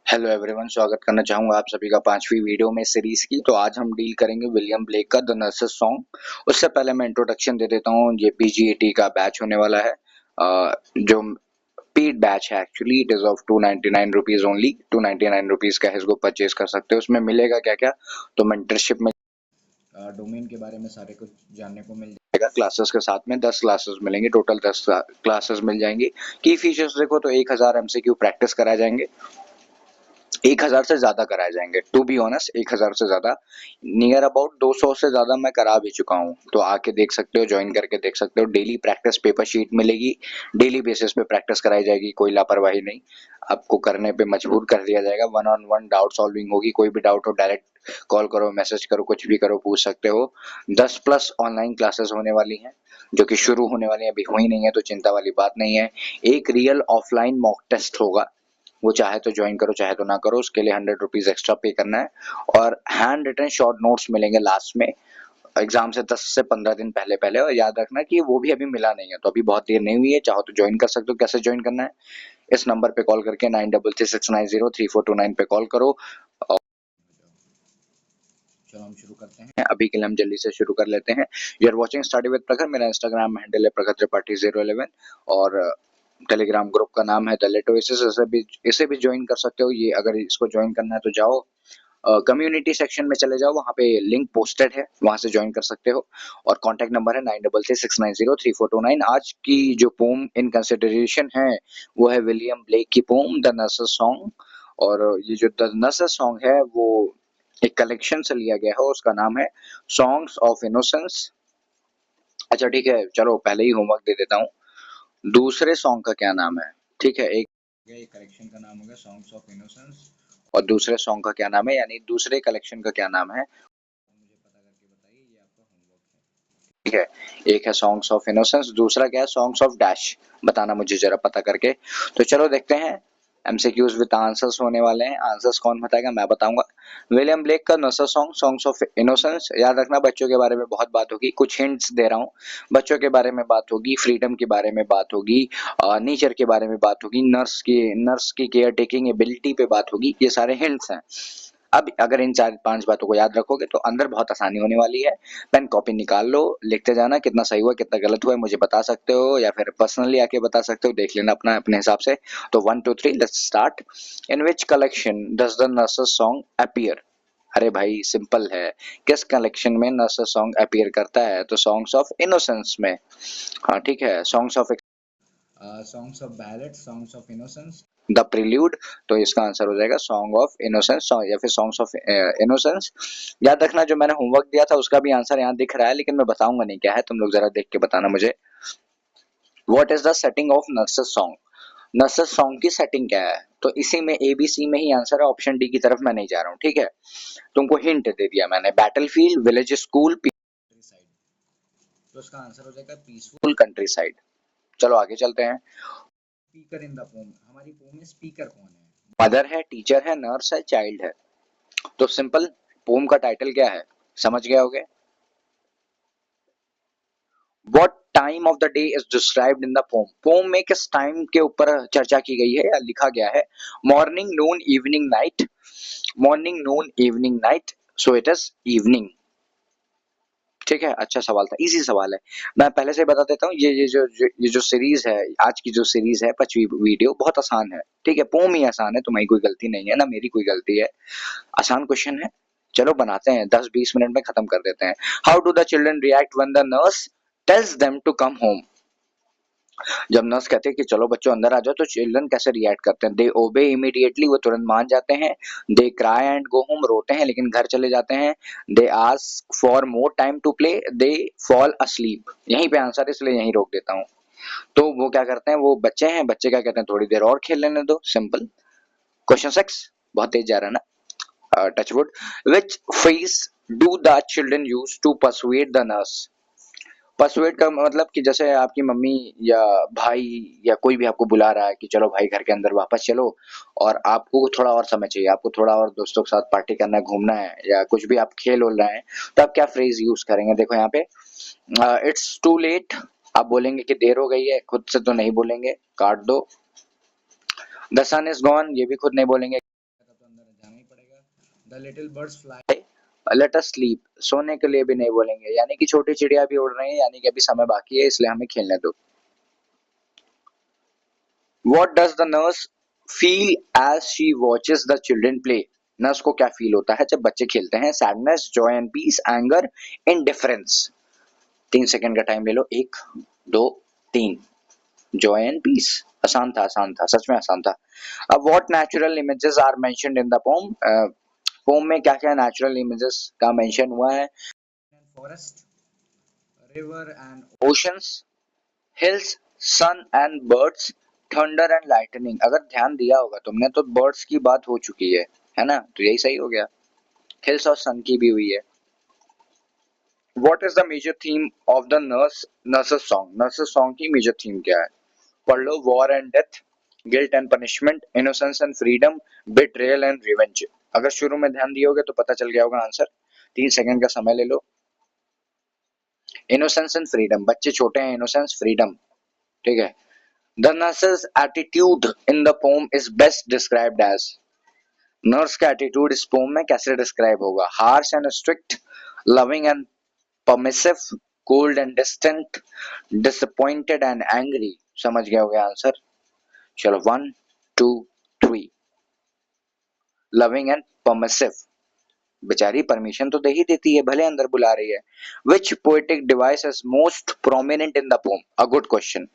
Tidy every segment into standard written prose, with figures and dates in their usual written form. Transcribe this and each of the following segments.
Hello everyone, स्वागत करना चाहूंगा आप सभी का पांचवी वीडियो में सीरीज की। तो आज हम डील करेंगे विलियम ब्लेक का द नर्सेस सॉन्ग। उससे पहले मैं इंट्रोडक्शन दे देता हूँ। ये पीजीईटी का बैच होने वाला है, जो पेड बैच है। Actually it is of 299 rupees only. 299 rupees का है, इसको परचेज कर सकते हो। उसमें मिलेगा क्या क्या, तो मेंटरशिप में डोमेन के बारे में सारे कुछ जानने को मिल जाएगा। क्लासेस के साथ में 10 क्लासेस मिलेंगे, टोटल 10 क्लासेस मिल जाएंगी। की फीचर्स देखो तो 1000 एमसीक्यू प्रैक्टिस कराए जाएंगे, 1000 से ज्यादा कराए जाएंगे। टू बी ऑनेस्ट 1000 से ज्यादा, नियर अबाउट 200 से ज्यादा मैं करा भी चुका हूँ। तो आके देख सकते हो, ज्वाइन करके देख सकते हो। डेली प्रैक्टिस पेपर शीट मिलेगी, डेली बेसिस पे प्रैक्टिस कराई जाएगी, कोई लापरवाही नहीं। आपको करने पे मजबूर कर दिया जाएगा। One on one doubt solving होगी। कोई भी डाउट हो डायरेक्ट कॉल करो, मैसेज करो, कुछ भी करो, पूछ सकते हो। 10 प्लस ऑनलाइन क्लासेस होने वाली हैं, जो कि शुरू होने वाली हैं, अभी हुई नहीं है तो चिंता वाली बात नहीं है। एक रियल ऑफलाइन मॉक टेस्ट होगा, वो चाहे तो ज्वाइन करो चाहे तो ना करो, उसके लिए 100 रुपीज एक्स्ट्रा पे करना है। और हैंड रिटन शॉर्ट नोट्स मिलेंगे लास्ट में, एग्जाम से 10 से 15 दिन पहले पहले। और याद रखना कि वो भी अभी मिला नहीं है, तो अभी बहुत देर नहीं हुई है, चाहो तो ज्वाइन कर सकते हो। कैसे ज्वाइन करना है, इस नंबर पे कॉल करके 9336903429 पे कॉल करो। और चलो हम शुरू करते हैं। अभी के लिए हम जल्दी से शुरू कर लेते हैं। You are watching study with Prakhar. मेरा इंस्टाग्राम हैंडल है प्रखर त्रिपाठी 011, और टेलीग्राम ग्रुप का नाम है द लेट ओएसिस। इसे भी ज्वाइन कर सकते हो। ये अगर इसको ज्वाइन करना है तो जाओ कम्युनिटी सेक्शन में चले जाओ, वहाँ पे लिंक पोस्टेड है, वहाँ से ज्वाइन कर सकते हो। और कॉन्टैक्ट नंबर है 9336903429। आज की जो पोम इन कंसिडरेशन है वो है विलियम ब्लेक की पोम द नर्सेस सॉन्ग। और ये जो द नर्सेस सॉन्ग है वो एक कलेक्शन से लिया गया है, उसका नाम है सॉन्ग्स ऑफ इनोसेंस। अच्छा ठीक है, चलो पहले ही होमवर्क दे देता हूँ। दूसरे सॉन्ग का क्या नाम है? ठीक है, एक कलेक्शन का नाम होगा सॉन्ग्स ऑफ इनोसेंस, और दूसरे सॉन्ग का क्या नाम है, यानी दूसरे कलेक्शन का क्या नाम है, मुझे पता करके बताइए। ये आपका होमवर्क है, ठीक है। एक है सॉन्ग्स ऑफ इनोसेंस, दूसरा क्या है सॉन्ग्स ऑफ डैश, बताना मुझे जरा पता करके। तो चलो देखते हैं। एमसीक्यूज विद आंसर्स होने वाले हैं। आंसर्स कौन बताएगा, मैं बताऊंगा। विलियम ब्लेक का नर्सर सॉन्ग सॉन्ग्स ऑफ इनोसेंस। याद रखना, बच्चों के बारे में बहुत बात होगी, कुछ हिंट्स दे रहा हूँ। बच्चों के बारे में बात होगी, फ्रीडम के बारे में बात होगी, नेचर के बारे में बात होगी, नर्स की केयर टेकिंग एबिलिटी पे बात होगी। ये सारे हिंट्स हैं। अब अगर इन 4-5 बातों को याद रखोगे तो अंदर बहुत आसानी होने वाली है। पेन कॉपी निकाल लो, लिखते जाना। कितना सही हुआ कितना गलत हुआ मुझे बता सकते हो, या फिर पर्सनली आके बता सकते हो, देख लेना अपने हिसाब से। तो 1 2 3 let's start. In which collection does the nurse's song appear? अरे भाई सिंपल है, किस कलेक्शन में नर्सेस सॉन्ग अपीयर करता है? तो सॉन्ग्स ऑफ इनोसेंस में। हाँ ठीक है, songs of ballot, songs of innocence, the prelude. तो इसका आंसर हो जाएगा सॉन्ग ऑफ इनोसेंस या फिर सॉन्ग्स ऑफ इनोसेंस। याद रखना, जो मैंने होमवर्क दिया था उसका भी आंसर यहाँ दिख रहा है, लेकिन मैं बताऊंगा नहीं क्या है, तुम लोग जरा देख के बताना मुझे। What is the setting of nurses song? Nurse's song की सेटिंग क्या है? तो इसी में एबीसी में ही आंसर है, ऑप्शन डी की तरफ मैं नहीं जा रहा हूँ, ठीक है। तुमको हिंट दे दिया मैंने, battlefield, village, school, country side. तो इसका आंसर हो जाएगा पीसफुल कंट्री साइड। चलो आगे चलते हैं। स्पीकर इन द पोम, हमारी पोम में स्पीकर कौन है? मदर है, टीचर है, नर्स है, चाइल्ड है। तो सिंपल, पोम का टाइटल क्या है, समझ गए होगे। What time of the day is described in the poem? Poem में किस टाइम के ऊपर चर्चा की गई है या लिखा गया है? Morning, Noon, evening, night. Morning, Noon, evening, night, so it is evening. ठीक है, अच्छा सवाल था, इजी सवाल है। मैं पहले से बता देता हूँ, ये जो सीरीज है, आज की जो सीरीज है, 5वीं वीडियो, बहुत आसान है। ठीक है, पोम ही आसान है, तुम्हारी कोई गलती नहीं है ना मेरी कोई गलती है। आसान क्वेश्चन है, चलो बनाते हैं, 10-20 मिनट में खत्म कर देते हैं। How do the children react when the nurse tells them to come home? जब नर्स कहते हैं कि चलो बच्चों अंदर आ जाओ, तो चिल्ड्रन कैसे रिएक्ट करते हैं? दे ओबे इमीडिएटली, वो तुरंत मान जाते हैं। They cry and go home, रोते हैं लेकिन घर चले जाते हैं। They ask for more time to play, they fall asleep. यहीं पे आंसर, इसलिए यहीं रोक देता हूँ। तो वो क्या करते हैं, वो बच्चे हैं, बच्चे क्या कहते हैं, थोड़ी देर और खेल लेने दो, सिंपल। क्वेश्चन 6 बहुत तेज जा रहा है ना। Touchwood. Which phrase do the children use to persuade the nurse? Persuade का मतलब कि जैसे आपकी मम्मी या भाई या कोई भी आपको बुला रहा है कि चलो भाई घर के अंदर वापस चलो, और आपको थोड़ा और समय चाहिए, आपको थोड़ा और दोस्तों के साथ पार्टी करना है, घूमना है, या कुछ भी आप खेल उल रहे हैं, तो आप क्या फ्रेज यूज करेंगे? देखो यहाँ पे, इट्स टू लेट, आप बोलेंगे कि देर हो गई है, खुद से तो नहीं बोलेंगे, काट दो। द सन इज गॉन, ये भी खुद नहीं बोलेंगे, the little birds fly, let us sleep, सोने के लिए भी नहीं बोलेंगे, यानी कि छोटी चिड़िया भी उड़ रही है, यानी कि अभी समय बाकी है, इसलिए हमें खेलने दो। What does the nurse feel as she watches the children play? Nurse को क्या फील होता है जब बच्चे खेलते हैं? Sadness, joy and peace, anger, indifference. 3 second का टाइम ले लो। 1 2 3। Joy and piece. आसान था, आसान था, सच में आसान था। अब what natural images are mentioned in the poem? Poem में क्या क्या नेचुरल इमेजेस का मेंशन हुआ है? Forest, river and oceans, hills, sun and birds, thunder and lightning. अगर ध्यान दिया होगा तुमने तो बर्ड्स की बात हो चुकी है ना? तो यही सही हो गया। हिल्स और सन की भी हुई है। What is the major theme of the nurse's song? Nurse's song की मेजर थीम क्या है? पढ़ लो। War and death, guilt and punishment, innocence and freedom, betrayal and revenge. अगर शुरू में ध्यान दिए होगे तो पता चल गया होगा आंसर। 3 सेकंड का समय ले लो। इनोसेंस एंड फ्रीडम, बच्चे छोटे हैं, इनोसेंस, फ्रीडम, ठीक है। The nurse's attitude in the poem is best described as? Nurse का एटीट्यूड इस पोम में कैसे डिस्क्राइब होगा? Harsh and strict, loving and permissive, cold and distant, disappointed and angry. समझ गए होगे आंसर। चलो 1 2 3। लविंग एंड परमिसिव, बेचारी परमिशन तो दे ही देती है, भले अंदर बुला रही है। Which poetic device is most prominent in the poem? A good question,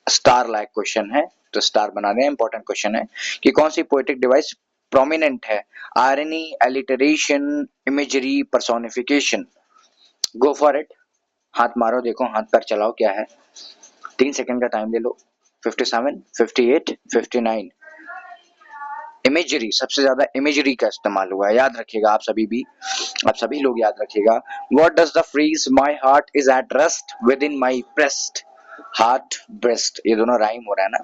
star like question है, तो स्टार बना दें। इंपॉर्टेंट क्वेश्चन है कि कौन सी पोएटिक डिवाइस प्रोमिनेंट है? Irony, alliteration, imagery, personification. Go for it. हाथ मारो, देखो हाथ पैर चलाओ क्या है। 3 सेकंड का टाइम ले लो। 57, 58, 59। इमेजरी, सबसे ज्यादा इमेजरी का इस्तेमाल हुआ है, याद रखिएगा आप सभी लोग याद रखिएगा। What does the phrase my heart is at rest within my breast? Heart, breast, ये दोनों राइम हो रहा है ना?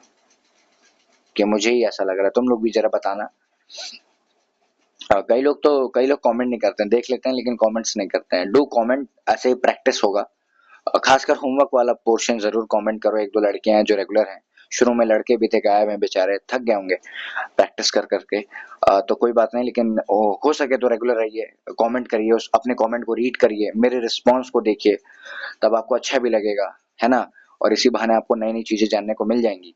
कि मुझे ही ऐसा लग रहा है, तुम लोग भी जरा बताना। कई लोग कमेंट नहीं करते हैं, देख लेते हैं लेकिन कमेंट्स नहीं करते हैं। डू कमेंट, ऐसे ही प्रैक्टिस होगा। खासकर होमवर्क वाला पोर्शन जरूर कमेंट करो। 1 2 लड़के हैं जो रेगुलर हैं, शुरू में लड़के भी थे, गायब हैं बेचारे, थक गए होंगे प्रैक्टिस कर करके। तो कोई बात नहीं, लेकिन हो सके तो रेगुलर रहिए, कमेंट करिए, उस अपने कमेंट को रीड करिए, मेरे रिस्पॉन्स को देखिए, तब आपको अच्छा भी लगेगा, है ना? और इसी बहाने आपको नई नई चीजें जानने को मिल जाएंगी।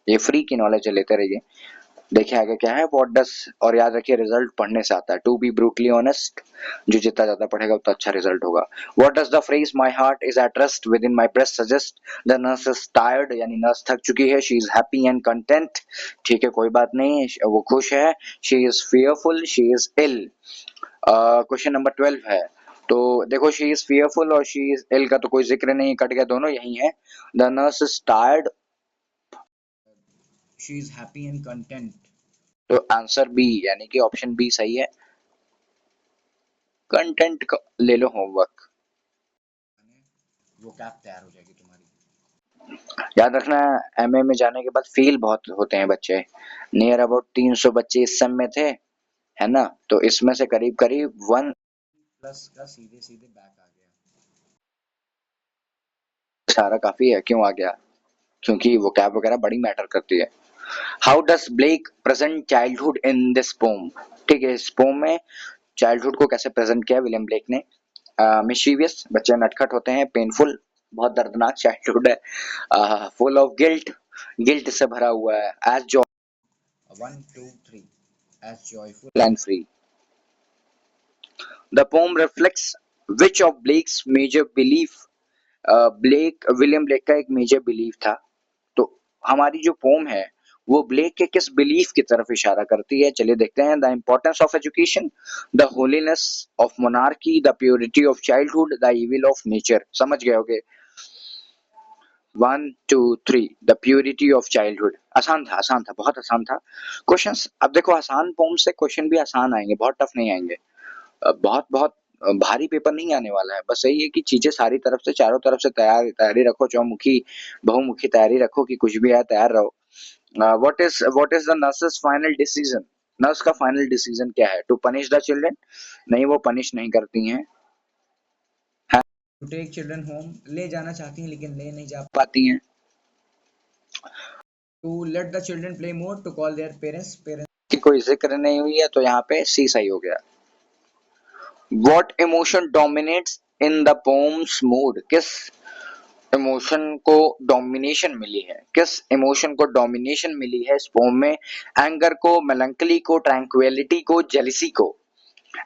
ये फ्री की नॉलेज लेते रहिए। देखिए आगे क्या है। व्हाट डस, और याद रखिए रिजल्ट पढ़ने से आता है। टू बी ब्रूटली ऑनेस्ट, जो जितना ज्यादा पढ़ेगा उतना अच्छा रिजल्ट होगा। What does the phrase my heart is at rest within my breast suggest? The nurse is tired, यानी नर्स थक चुकी है। She is happy and content, ठीक है, कोई बात नहीं, वो खुश है। She is fearful, she is ill. Question number 12 है, तो देखो शी इज फियरफुल और शी इज इल का तो कोई जिक्र नहीं, कट गया, दोनों यही है। The nurse is tired, she is happy and content, तो आंसर बी, यानी कि ऑप्शन बी सही है। कंटेंट ले लो होमवर्क, वो कैप तैयार हो जाएगी तुम्हारी। याद रखना, एमए में जाने के बाद फेल बहुत होते हैं बच्चे। नियर अबाउट 300 बच्चे इस सेम में थे, है ना? तो इसमें से करीब करीब 1+ का सीधे सीधे बैक आ गया। सारा काफी है, क्यों आ गया? क्योंकि वो कैप वगैरह बड़ी मैटर करती है। How does Blake present childhood in this poem? ठीक है, इस पोम में चाइल्डहुड को कैसे प्रेजेंट किया विलियम ब्लेक ने? मिशीवियस, बच्चे नटखट होते हैं। पेनफुल, बहुत दर्दनाक चाइल्डहुड है। फुल ऑफ गिल्ट, गिल्ट से भरा हुआ है। As joy, 1 2 3, as joyful and free. The poem reflects which of Blake's major belief? William Blake का एक मेजर बिलीफ था। तो हमारी जो पोम है वो ब्लेक के किस बिलीफ की तरफ इशारा करती है? चलिए देखते हैं। The importance of education, the holiness of monarchy, the purity of childhood, the evil of nature. समझ गए होगे। 1 2 3, द प्योरिटी ऑफ चाइल्डहुड। आसान था, आसान था, बहुत आसान था क्वेश्चंस। अब देखो आसान पोम से क्वेश्चन भी आसान आएंगे, बहुत टफ नहीं आएंगे। बहुत बहुत भारी पेपर नहीं आने वाला है। बस यही है कि चीजें सारी तरफ से, चारों तरफ से तैयारी रखो, चौमुखी बहुमुखी तैयारी रखो कि कुछ भी आए तैयार रहो। What is the nurse's final decision? Nurse का फाइनल डिसीजन क्या है? To punish the children? नहीं, वो पनिश नहीं करती हैं। टू टेक चिल्ड्रन होम, ले जाना चाहती हैं लेकिन ले नहीं जा पाती हैं। To let the children play more, to call their parents, parents की की कोई जिक्र नहीं हुई है, तो यहाँ पे सी सही हो गया। What emotion dominates in the poem's mood? किस इमोशन को डोमिनेशन मिली है, किस इमोशन को डोमिनेशन मिली है इस पोम में? एंगर को, मेलंकली को, ट्रैंक्विलिटी को, जेलिसी को।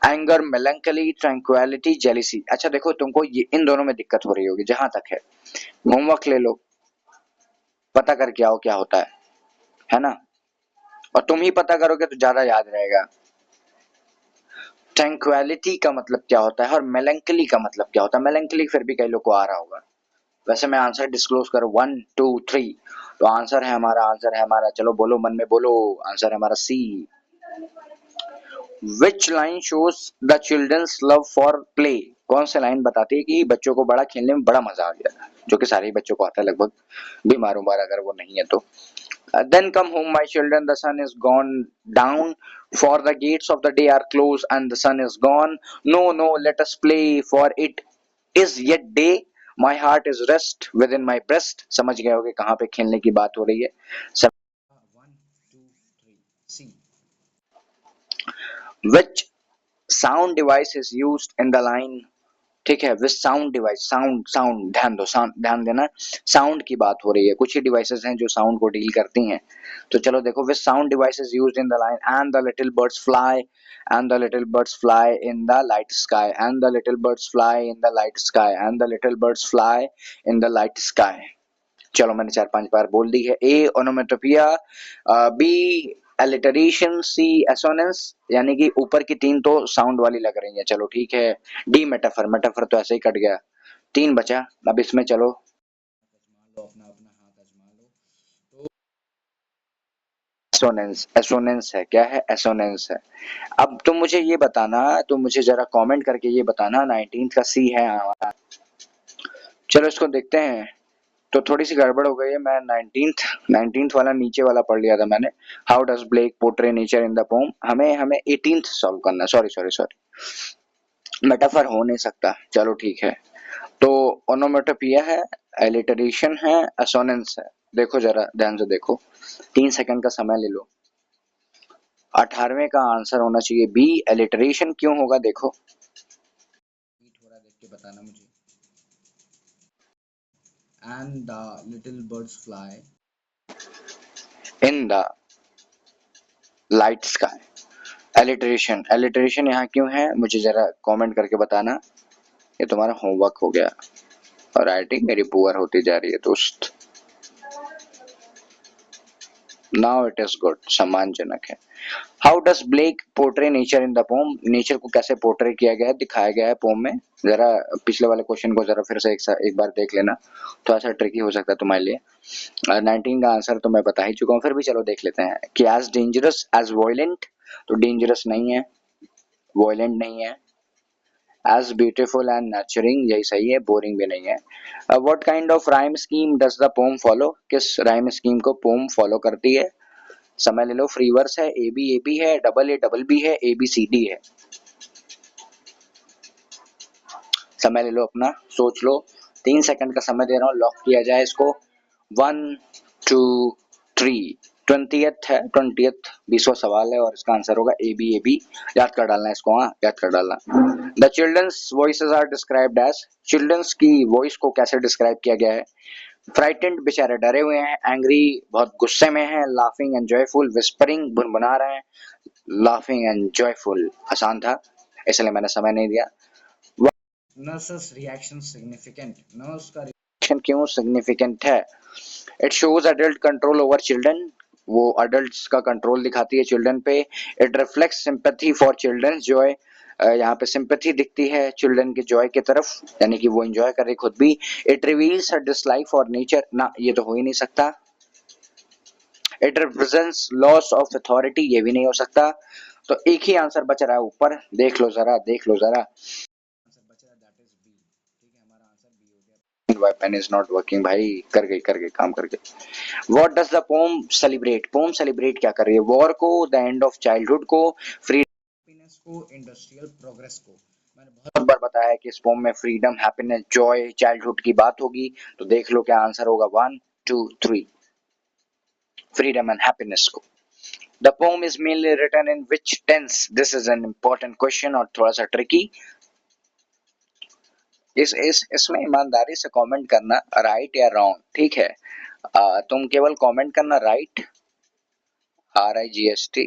Anger, melancholy, tranquillity, jealousy. अच्छा देखो, तुमको ये इन दोनों में दिक्कत हो रही होगी, जहां तक है होमवर्क ले लो, पता करके आओ क्या होता है ना? और तुम ही पता करोगे तो ज्यादा याद रहेगा। ट्रैंक्विलिटी का मतलब क्या होता है और मेलंकली का मतलब क्या होता है? मेलंकली फिर भी कई लोग को आ रहा होगा। वैसे मैं आंसर डिस्क्लोज करूं, 1 2 3, तो आंसर है हमारा, चलो बोलो, मन में बोलो, आंसर है हमारा C. Which line shows the children's love for play? कौन सी लाइन बताती है कि बच्चों को बड़ा खेलने में बड़ा मजा आ गया, जो कि सारे ही बच्चों को आता है लगभग, बीमार उमार अगर वो नहीं है तो। Then come home, my children, the sun is gone down, for the gates of the day are closed and the sun is gone. No, no, let us play, for it is yet day. My heart is rest within my breast. समझ गए होगे कहाँ पे खेलने की बात हो रही है। 1 2 3 C. Which sound device is used in the line? ठीक है, with sound device, sound sound ध्यान दो, साउंड ध्यान देना, साउंड की बात हो रही है, कुछ ही डिवाइसेस हैं जो साउंड को डील करती हैं। तो चलो देखो, with sound devices used in the line, and the little birds fly, and the little birds fly in the light sky, and the little birds fly in the light sky, and the little birds fly in the light sky. चलो मैंने 4-5 बार बोल दी है। ए onomatopoeia, B alliteration, सी assonance, यानी कि ऊपर की 3 तो sound वाली लग रही है, चलो ठीक है। डी मेटाफर, मेटाफर तो ऐसे ही कट गया, 3 बचा। अब इसमें चलो अपना अपना हाथ आजमा लो। तो एसोनेंस, एसोनेंस है, क्या है? एसोनेंस है। अब तुम मुझे ये बताना, तुम मुझे जरा कमेंट करके ये बताना, 19th का सी है हमारा। चलो इसको देखते हैं। तो थोड़ी सी गड़बड़ हो गई है, मैं 19th वाला नीचे वाला पढ़ लिया था मैंने। How does Blake portray nature in the poem? हमें हमें 18th सॉल्व करना है, सॉरी सॉरी सॉरी, मेटाफर हो नहीं सकता, चलो ठीक है। तो ओनोमेटोपिया है, एलिटरेशन है, असोनेंस है। देखो जरा ध्यान से देखो, 3 सेकंड का समय ले लो। 18वें का आंसर होना चाहिए बी, एलिटरेशन। क्यों होगा देखो, थोड़ा देख के बताना मुझे। And the little birds fly in the light sky. Alliteration, alliteration यहाँ क्यों है मुझे जरा कमेंट करके बताना। ये तुम्हारा होमवर्क हो गया, और राइटिंग मेरी पुअर होती जा रही है दोस्त। नाउ इट इज गुड, सम्मानजनक है। How does Blake portray nature in the poem? Nature को कैसे पोर्ट्रे किया गया है, दिखाया गया है पोम में? जरा पिछले वाले क्वेश्चन को जरा फिर से एक बार देख लेना, थोड़ा सा ट्रिकी हो सकता है तुम्हारे लिए। 19 का आंसर तो मैं बता ही चुका हूँ, फिर भी चलो देख लेते हैं कि एज डेंजरस एज वॉयलेंट, तो डेंजरस नहीं है, वॉयलेंट नहीं है। एज ब्यूटीफुल एंड नर्चरिंग, यही सही है, बोरिंग भी नहीं है। What kind of rhyme scheme does the pome follow? किस राइम स्कीम को पोम फॉलो करती है? समय ले लो, फ्री वर्स है, ए बी है, डबल ए डबल बी है, ए बी सी डी है। समय ले लो अपना, सोच लो, 3 सेकंड का समय दे रहा हूँ, लॉक किया जाए इसको। 1 2 3, 20th है, 20th 20वां सवाल है, और इसका आंसर होगा ए बी। याद कर डालना है इसको, हाँ याद कर डालना। The children's voices are described as, children's की वॉइस को कैसे डिस्क्राइब किया गया है? फ्राइटेंड, बेचारे डरे हुए हैं, एंग्री बहुत गुस्से में है, लाफिंग एंड जॉयफुल, विस्परिंग बुनबुना रहे हैं, लाफिंग एंड जॉयफुल आसान था इसलिए मैंने समय नहीं दिया। नर्सेस रिएक्शन सिग्निफिकेंट, नर्स का रिएक्शन क्यों सिग्निफिकेंट है? It shows adult control over children, वो अडल्ट्स का कंट्रोल दिखाती है चिल्ड्रन पे। It reflects sympathy for children Joy, यहाँ पे सिंपैथी दिखती है चिल्ड्रन के जॉय की तरफ, यानी कि वो एंजॉय कर रही खुद भी। It reveals a dislike for nature, ना ये तो हो ही नहीं सकता। It represents loss of authority, ये भी नहीं हो सकता। तो एक ही आंसर बच रहा है ऊपर, देख लो जरा, देख लो जरा, आंसर बच रहा है, दैट इज बी। ठीक है, हमारा आंसर बी हो गया। पेन इज नॉट वर्किंग, भाई कर गई काम कर गई। What does the poem celebrate? Poem celebrate क्या कर रही है? वॉर को, द एंड ऑफ चाइल्डहुड को, हैप्पीनेस को, इंडस्ट्रियल प्रोग्रेस को। मैंने बहुत बार बताया है कि इस पोम में फ्रीडम, हैप्पीनेस, जॉय, चाइल्डहुड की बात होगी, तो देख लो क्या आंसर होगा। 1 2 3, फ्रीडम एंड हैप्पीनेस को। The poem is mainly written in which tense? This is an important question और थोड़ा सा tricky. इसमें ईमानदारी से कमेंट करना राइट या रॉन्ग, ठीक है। तुम केवल कमेंट करना राइट RIGST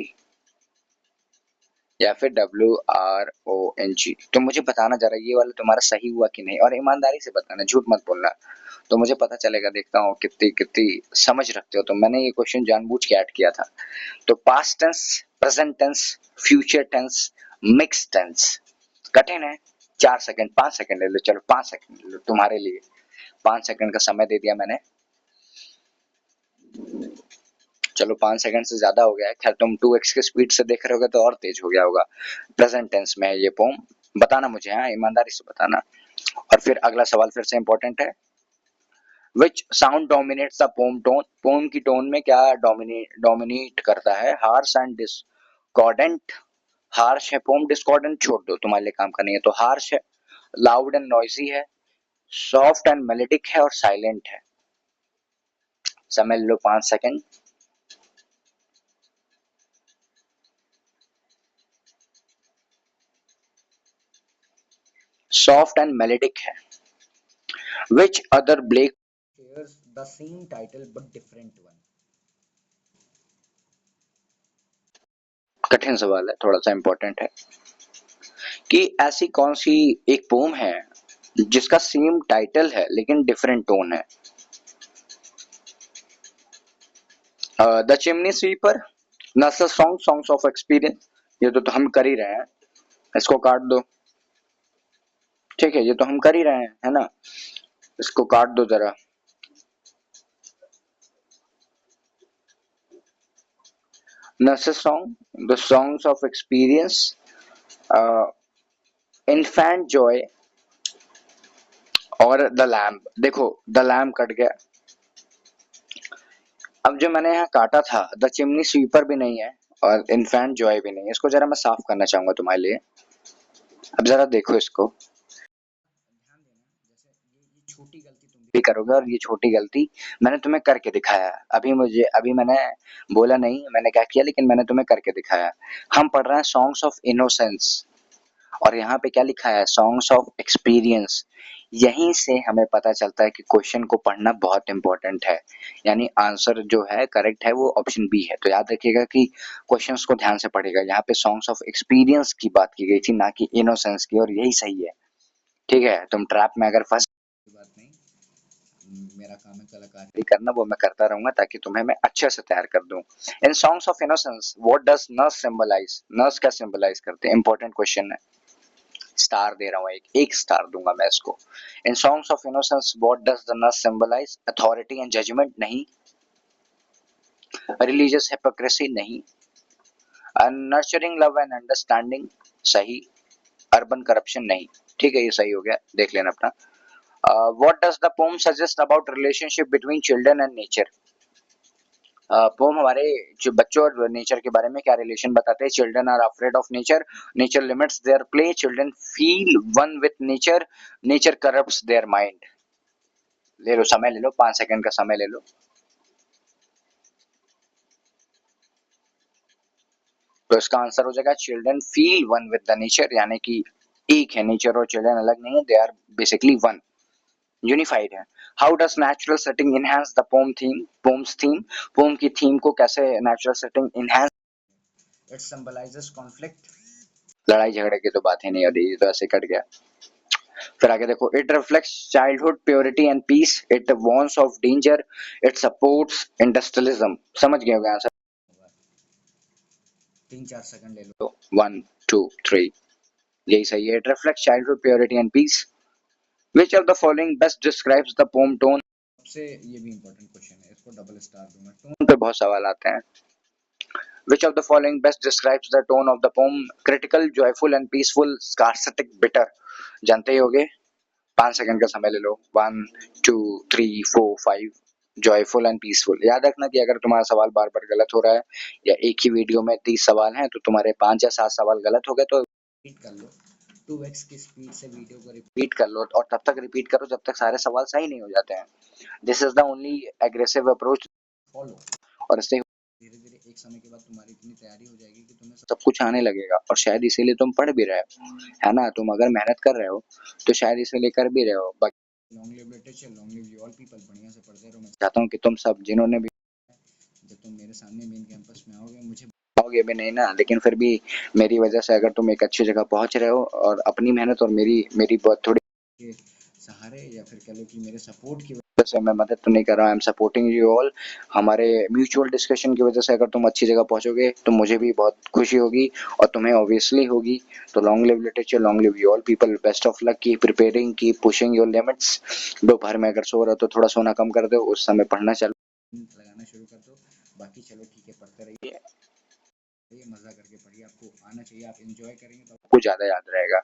या फिर WRONG। तो मुझे बताना जरा ये वाला तुम्हारा सही हुआ कि नहीं, और ईमानदारी से बताना, झूठ मत बोलना, तो मुझे पता चलेगा। देखता हूँ कितनी कितनी समझ रखते हो। तो मैंने ये क्वेश्चन जानबूझ के ऐड किया था। तो past tense, present tense, future tense, mix tense. कठिन है। 4 सेकंड 5 सेकंड ले लो, चलो 5 सेकंड ले लो तुम्हारे लिए। 5 सेकंड का समय दे दिया मैंने। चलो 5 सेकंड से ज्यादा हो गया है। खैर तुम 2x के स्पीड से देख रहे होगे तो और तेज हो गया होगा। प्रेजेंट टेंस में है ये पोम। बताना मुझे, हाँ ईमानदारी से बताना। और फिर अगला सवाल फिर से इंपॉर्टेंट है। Which sound dominates the poem tone? Poem की टोन में क्या डोमिनेट करता है? Harsh and discordant. हार्श है पोम, डिस्कॉर्डेंट छोड़ दो, तुम्हारे लिए काम का नहीं है। तो हार्श है, लाउड एंड नॉइजी है, सॉफ्ट एंड मेलेडिक है, और साइलेंट है। समझ लो 5 सेकंड। सॉफ्ट एंड मेलेडिक है। Which other Blake shares the same title but different one? कठिन सवाल है, थोड़ा सा इंपॉर्टेंट है कि ऐसी कौन सी एक पोम है जिसका सेम टाइटल है लेकिन डिफरेंट टोन है। The chimney sweeper, nurse's song, songs of experience. ये तो हम कर ही रहे हैं, इसको काट दो, ठीक है, ये तो हम कर ही रहे हैं, है ना। इसको काट दो जरा। Nurse's song, the songs of experience, infant joy और द लैम्प। देखो द लैम्प कट गया। अब जो मैंने यहाँ काटा था, द चिमनी स्वीपर भी नहीं है और इन्फेंट जॉय भी नहीं है। इसको जरा मैं साफ करना चाहूंगा तुम्हारे लिए। अब जरा देखो इसको, ध्यान देना। जैसे ये छोटी गलती तुम भी करोगे और ये छोटी गलती मैंने तुम्हें करके दिखाया। अभी मैंने बोला नहीं मैंने क्या किया, लेकिन मैंने तुम्हें करके दिखाया। हम पढ़ रहे हैं सॉन्ग्स ऑफ इनोसेंस और यहाँ पे क्या लिखा है? Songs of experience. यहीं से हमें पता चलता है कि क्वेश्चन को पढ़ना बहुत इंपॉर्टेंट है। यानी आंसर जो है करेक्ट है वो ऑप्शन बी है। तो याद रखिएगा कि क्वेश्चंस को ध्यान से पढ़ेगा। यहाँ पे सॉन्ग्स ऑफ एक्सपीरियंस की बात की गई थी, ना कि इनोसेंस की, और यही सही है। ठीक है, तुम ट्रैप में अगर फंस, बात नहीं, मेरा काम है कलाकारी करना, वो मैं करता रहूंगा ताकि तुम्हें मैं अच्छे से तैयार कर दूं। In songs of innocence what does nurse symbolise? Nurse क्या सिंबलाइज करते हैं? इंपॉर्टेंट क्वेश्चन है। स्टार दे रहा हूँ, एक स्टार दूंगा मैं इसको। In songs of innocence what does the nurse symbolise? Authority and judgement नहीं, रिलीजियस हिपोक्रेसी नहीं, नर्चरिंग लव एंड अंडरस्टैंडिंग सही, अर्बन करप्शन नहीं। ठीक है, ये सही हो गया, देख लेना अपना। What does the poem suggest about relationship between children and nature? Poem हमारे जो बच्चों और नेचर के बारे में क्या रिलेशन बताते हैं? Children are afraid of nature, nature limits their play, children feel one with nature, nature corrupts their mind. ले लो समय, ले लो 5 सेकंड का समय ले लो। तो इसका आंसर हो जाएगा children feel one with the nature, यानी कि एक है, नेचर और चिल्ड्रन अलग नहीं है, they are basically one, unified है। How does natural setting enhance the poem theme? Poem's theme, poem की थीम को कैसे natural setting enhance? It symbolises conflict. लड़ाई झगड़े की तो बात ही नहीं हो रही, तो ऐसे कट गया। फिर आगे देखो, it reflects childhood purity and peace, it warns of danger, it supports industrialism. समझ गए होंगे आंसर। 3-4 सेकंड ले लो। 1 2 3, यही सही है। It reflects childhood purity and peace. Which of the following best describes the poem tone? सबसे ये भी इंपॉर्टेंट क्वेश्चन है, इसको डबल स्टार दूंगा। टोन पे बहुत सवाल आते हैं। Which of the following best describes the tone of the poem? Critical, joyful and peaceful, sarcastic, bitter. जानते ही होगे। 5 सेकंड का समय ले लो। 1 2 3 4 5। Joyful and peaceful. याद रखना कि अगर तुम्हारा सवाल बार बार गलत हो रहा है या एक ही वीडियो में 30 सवाल हैं तो तुम्हारे 5 या 7 सवाल गलत हो गए तो रिपीट कर लो। 2x की स्पीड से वीडियो को रिपीट कर लो और तब तक रिपीट करो जब तक सारे सवाल सही नहीं हो जाते हैं। This is the only aggressive approach follow. और इससे धीरे धीरे एक समय के बाद तुम्हारी इतनी तैयारी हो जाएगी कि तुम्हें सब कुछ आने लगेगा और शायद इसीलिए तुम पढ़ भी रहे हो, है ना? तुम अगर मेहनत कर रहे हो तो शायद इसीलिए कर भी रहे हो। बाकी long live literature, long live you all people, बढ़िया से पढ़ते रहो। मैं चाहता हूँ कि तुम सब जिन्होंने भी, जब तुम मेरे सामने मेन कैंपस में आओगे, मुझे पाओगे भी नहीं ना, लेकिन फिर भी मेरी वजह से अगर तुम एक अच्छी जगह पहुंच रहे हो और अपनी मेहनत और मेरी बहुत थोड़ी के सहारे, या फिर कह लो कि मेरे सपोर्ट की वजह से, मैं मदद तो नहीं कर रहा, I am supporting you all, हमारे म्यूचुअल डिस्कशन की वजह से अगर तुम अच्छी जगह पहुंचोगे तो मुझे भी बहुत खुशी होगी और तुम्हें ऑब्वियसली होगी। तो long live literature, long live you all people, best of luck, keep preparing, keep pushing your limits. दोपहर में अगर सो रहे हो तो थोड़ा सोना कम कर दो, उस समय पढ़ना चालू लगाना शुरू कर दो। बाकी चलो ठीक है, पढ़ते रहिए, मजा करके पढ़िए, आपको आना चाहिए, आप एंजॉय करेंगे तो आपको ज्यादा याद रहेगा।